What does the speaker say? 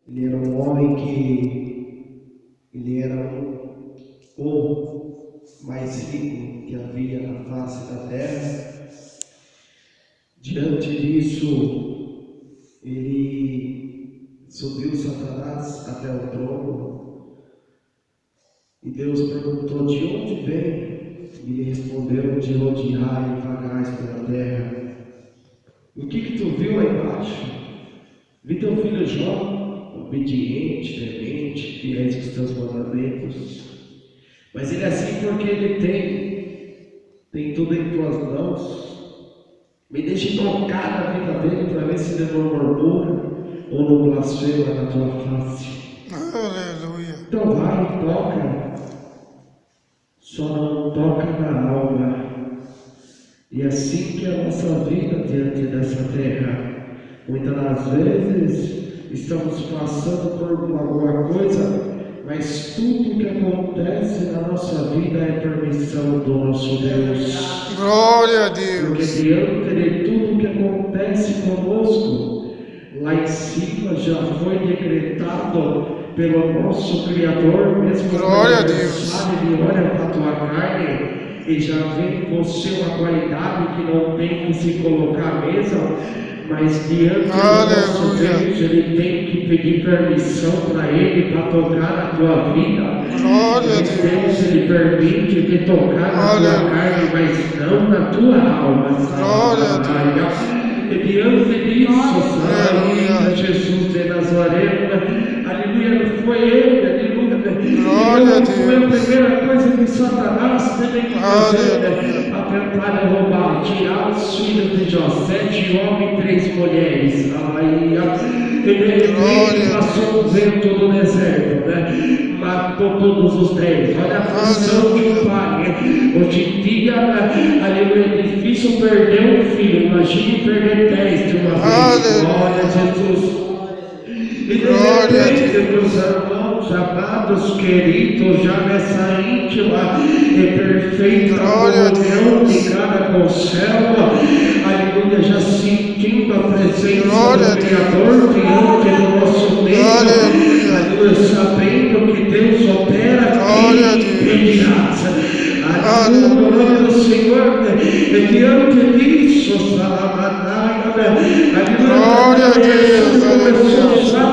Ele era um homem ele era o mais rico que havia na face da terra. Diante disso, ele subiu Satanás até o trono e Deus perguntou: de onde vem? E ele respondeu: de onde há e vagais pela terra. O que tu viu lá embaixo? Vi teu filho Jó, obediente, temente, fiéis aos teus mandamentos. Mas ele é assim porque ele tem tudo em tuas mãos. Me deixe tocar na vida dele para ver se ele não murmura ou não blasfema na tua face. Aleluia. Então vai, toca. Só não toca na alma. E assim que é a nossa vida diante dessa terra. Muitas das vezes estamos passando por alguma coisa, mas tudo que acontece na nossa vida é permissão do nosso Deus. Glória a Porque Deus. diante de tudo que acontece conosco, lá em cima já foi decretado pelo nosso Criador, mesmo Glória a quando Deus. ele olha para a tua carne e já vê em você uma qualidade que não tem que se colocar à mesa, mas diante do nosso Deus, ele tem que pedir permissão para ele para tocar na tua vida. Glória a Deus, ele permite que tocar na tua carne, mas não na tua alma. Glória a Deus. E diante disso, aleluia, Jesus de Nazaré, aleluia, não foi ele, aleluia. Glória a Deus. Foi a primeira coisa que Satanás teve que fazer, para tentar roubar, tirar os filhos de José, de homem e 3 mulheres. Ele passou o vento do deserto, né? Matou todos os 3. Olha a função de um pai. Hoje em dia, aleluia, é difícil perder um filho. Imagine perder 10 de uma vez. Glória a Jesus. E de repente, meus irmãos, amados, queridos, já nessa íntima e perfeita comunhão ligada com o céu, aleluia, já sentindo a presença do Criador diante do nosso meio, aleluia, sabendo que Deus opera imediata. Aleluia, glória do Senhor, e diante disso, aleluia, glória a Deus.